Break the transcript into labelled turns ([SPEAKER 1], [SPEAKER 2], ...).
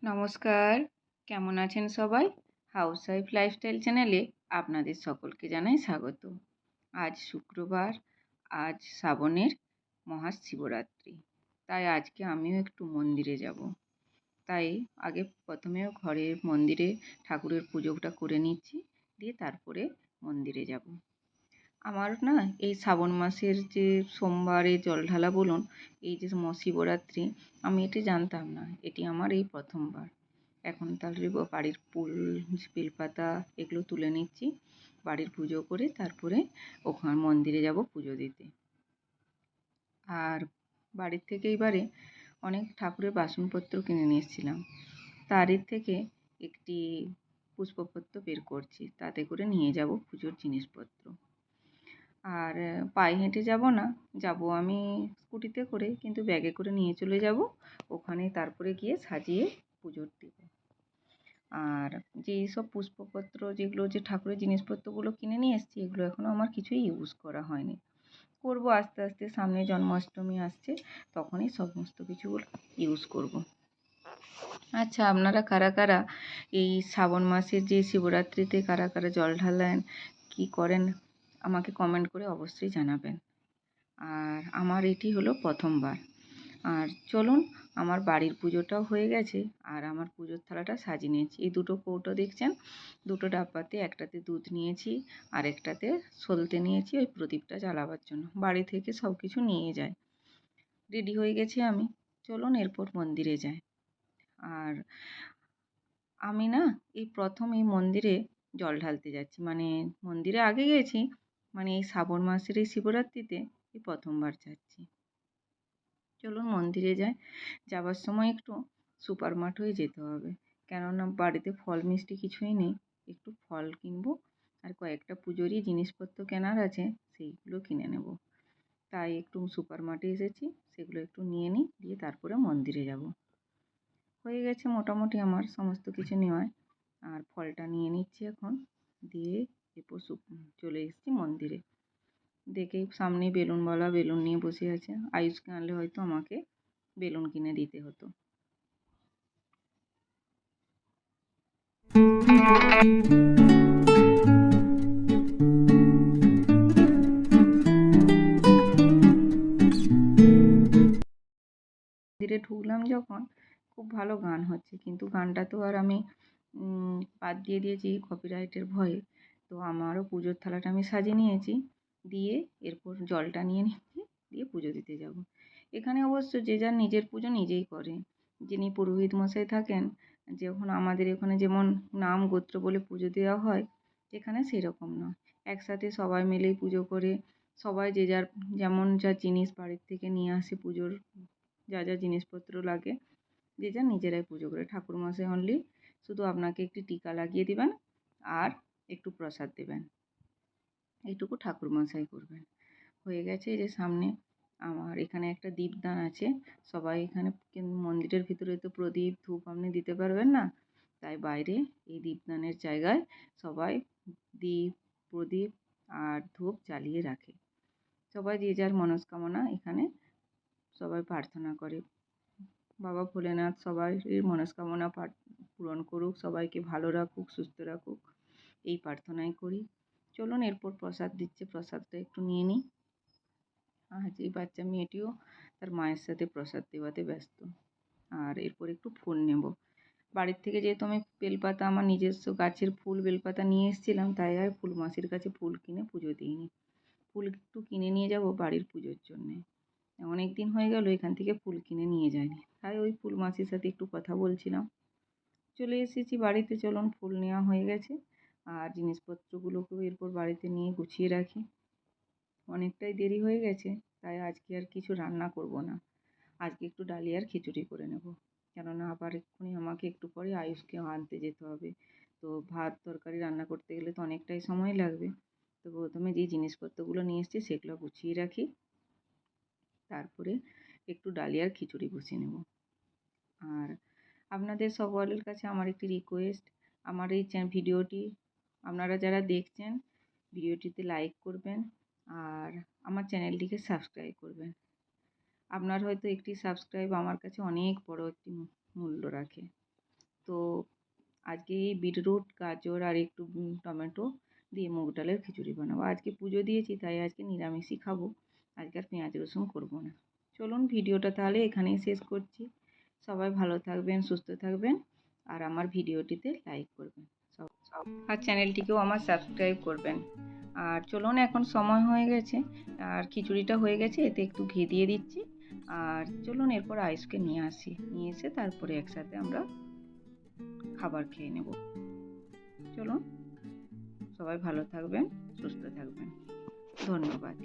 [SPEAKER 1] নমস্কার, কেমন আছেন সবাই? হাউসওয়াইফ লাইফস্টাইল চ্যানেলে আপনাদের সকলকে জানাই স্বাগত। আজ শুক্রবার, আজ শ্রাবণের মহাশিবরাত্রি। তাই আজকে আমিও একটু মন্দিরে যাব। তাই আগে প্রথমেও ঘরের মন্দিরে ঠাকুরের পুজোটা করে নিচ্ছি, দিয়ে তারপরে মন্দিরে যাব। আমার না এই শ্রাবণ মাসের যে সোমবারে জল ঢালা বলুন, এই যে মহাশিবরাত্রি, আমি এটি জানতাম না। এটি আমার এই প্রথমবার। এখন তাহলে বাড়ির ফুল বেলপাতা এগুলো তুলে নিচ্ছি, বাড়ির পুজো করে তারপরে ওখানে মন্দিরে যাব পুজো দিতে। আর বাড়ির থেকে এবারে অনেক ঠাকুরের বাসনপত্র কিনে নিয়ে এসেছিলাম, তারই থেকে একটি পুষ্পপত্র বের করছি, তাতে করে নিয়ে যাব পুজোর জিনিসপত্র। আর পায়ে হেঁটে যাব না, যাব আমি স্কুটিতে করে, কিন্তু ব্যাগে করে নিয়ে চলে যাব ওখানে, তারপরে গিয়ে সাজিয়ে পুজো দেব। আর যেই সব পুষ্পপত্র যেগুলো যে ঠাকুরের জিনিসপত্রগুলো কিনে নিয়ে এসেছি, এগুলো এখনও আমার কিছুই ইউজ করা হয়নি। করব আস্তে আস্তে, সামনে জন্মাষ্টমী আসছে, তখনই সমস্ত কিছুগুলো ইউজ করব। আচ্ছা, আপনারা কারা কারা এই শ্রাবণ মাসের যে শিবরাত্রিতে কারা কারা জল ঢালেন, কী করেন, আমাকে কমেন্ট করে অবশ্যই জানাবেন। আর আমার এটি হলো প্রথমবার। আর চলুন, আমার বাড়ির পুজোটাও হয়ে গেছে, আর আমার পুজোর থালাটা সাজিয়ে নিয়েছি। এই দুটো কৌটো দেখছেন, দুটো ডাব্বাতে, একটাতে দুধ নিয়েছি আর একটাতে সলতে নিয়েছি ওই প্রদীপটা জ্বালাবার জন্য। বাড়ি থেকে সব কিছু নিয়ে যায়। রেডি হয়ে গেছি আমি, চলুন এরপর মন্দিরে যাই। আর আমি না এই প্রথম এই মন্দিরে জল ঢালতে যাচ্ছি, মানে মন্দিরে আগে গেছি, মানে এই শ্রাবণ মাসের এই শিবরাত্রিতে এই প্রথমবার যাচ্ছি। চলুন মন্দিরে যাই। যাবার সময় একটু সুপার মার্ট হয়ে যেতে হবে, কেননা বাড়িতে ফল মিষ্টি কিছুই নেই। একটু ফল কিনবো আর কয়েকটা পুজোরই জিনিসপত্র কেনার আছে, সেইগুলো কিনে নেব। তাই একটু সুপার মার্টে এসেছি, সেগুলো একটু নিয়ে নিই, দিয়ে তারপরে মন্দিরে যাব। হয়ে গেছে মোটামুটি আমার সমস্ত কিছু নেওয়ায়। আর ফলটা নিয়ে নিচ্ছি এখন, দিয়ে এরপর চলে এসেছি মন্দিরে। দেখেই সামনে বেলুনওয়ালা বেলুন নিয়ে বসে আছে। আয়ুষকে আনলে হয়তো আমাকে বেলুন কিনে দিতে হতো। মন্দিরে ঢুকলাম যখন, খুব ভালো গান হচ্ছে, কিন্তু গানটা তো আর আমি বাদ দিয়ে দিয়েছি কপিরাইটের ভয়ে। তো আমারও পুজোর থালাটা আমি সাজিয়ে নিয়েছি, দিয়ে এরপর জলটা নিয়ে নিচ্ছি, দিয়ে পুজো দিতে যাব। এখানে অবশ্য যে যার নিজের পুজো নিজেই করে। যিনি পুরোহিত মশাই থাকেন, যখন আমাদের এখানে যেমন নাম গোত্র বলে পুজো দেওয়া হয়, এখানে সেরকম নয়। একসাথে সবাই মিলেই পুজো করে, সবাই যে যার যেমন যা জিনিস বাড়ির থেকে নিয়ে আসে, পুজোর যা যা জিনিসপত্র লাগে, যে যার নিজেরাই পুজো করে। ঠাকুরমশাই অনলি শুধু আপনাকে একটি টিকা লাগিয়ে দিবেন আর একটু প্রসাদ দেবেন, এইটুকু ঠাকুরমশাই করবেন। হয়ে গেছে। এই যে সামনে আমার এখানে একটা দীপদান আছে। সবাই এখানে মন্দিরের ভিতরে তো প্রদীপ ধূপ আপনি দিতে পারবেন না, তাই বাইরে এই দীপদানের জায়গায় সবাই দীপ প্রদীপ আর ধূপ জ্বালিয়ে রাখে। সবাই যে যার মনস্কামনা এখানে সবাই প্রার্থনা করে। বাবা ভোলেনাথ সবারই মনস্কামনা পূরণ করুক, সবাইকে ভালো রাখুক, সুস্থ রাখুক, এই প্রার্থনাই করি। চলুন এরপর প্রসাদ দিচ্ছে, প্রসাদটা একটু নিয়ে নিই। আজ এই বাচ্চা মেয়েটিও তার মায়ের সাথে প্রসাদ দেওয়াতে ব্যস্ত। আর এরপর একটু ফুল নেব। বাড়ির থেকে যেহেতু আমি বেলপাতা আমার নিজস্ব গাছের ফুল বেলপাতা নিয়ে এসেছিলাম, তাই আর ফুল মাসির কাছে ফুল কিনে পুজো দিইনি। ফুল একটু কিনে নিয়ে যাব বাড়ির পুজোর জন্যে। অনেক দিন হয়ে গেল এখান থেকে ফুল কিনে নিয়ে যায়নি, তাই ওই ফুল মাসির সাথে একটু কথা বলছিলাম। চলে এসেছি বাড়িতে, চলুন ফুল নেওয়া হয়ে গেছে। আর জিনিসপত্রগুলোকেও এরপর বাড়িতে নিয়ে গুছিয়ে রাখি। অনেকটাই দেরি হয়ে গেছে, তাই আজকে আর কিছু রান্না করব না। আজকে একটু ডালিয়া আর খিচুড়ি করে নেব, কেননা আবার এক্ষুনি আমাকে একটু পরে আয়ুষকে আনতে যেতে হবে। তো ভাত তরকারি রান্না করতে গেলে তো অনেকটাই সময় লাগবে। তো প্রথমে যেই জিনিসপত্রগুলো নিয়ে এসেছি সেগুলো গুছিয়ে রাখি, তারপরে একটু ডালিয়ার খিচুড়ি বসিয়ে নেব। আর আপনাদের সকলের কাছে আমার একটি রিকোয়েস্ট, আমার এই ভিডিওটি আপনারা যারা দেখছেন, ভিডিওটিতে লাইক করবেন আর আমার চ্যানেলটিকে সাবস্ক্রাইব করবেন। আপনার হয়তো একটি সাবস্ক্রাইব আমার কাছে অনেক বড় একটি মূল্য রাখে। তো আজকে এই বিটরুট, গাজর আর একটু টমেটো দিয়ে মুগ ডালের খিচুড়ি বানাবো। আজকে পুজো দিয়েছি, তাই আজকে নিরামিষই খাবো, আজকে আর পেঁয়াজ রসুন করবো না। চলুন ভিডিওটা তাহলে এখানেই শেষ করছি। সবাই ভালো থাকবেন, সুস্থ থাকবেন, আর আমার ভিডিওটিতে লাইক করবেন আর চ্যানেলটিকেও আমার সাবস্ক্রাইব করবেন। আর চলুন, এখন সময় হয়ে গেছে আর খিচুড়িটা হয়ে গেছে, এতে একটু ঘি দিয়ে দিচ্ছি। আর চলুন এরপর আয়ুষকে নিয়ে এসে তারপরে একসাথে আমরা খাবার খেয়ে নেব। চলুন, সবাই ভালো থাকবেন, সুস্থ থাকবেন। ধন্যবাদ।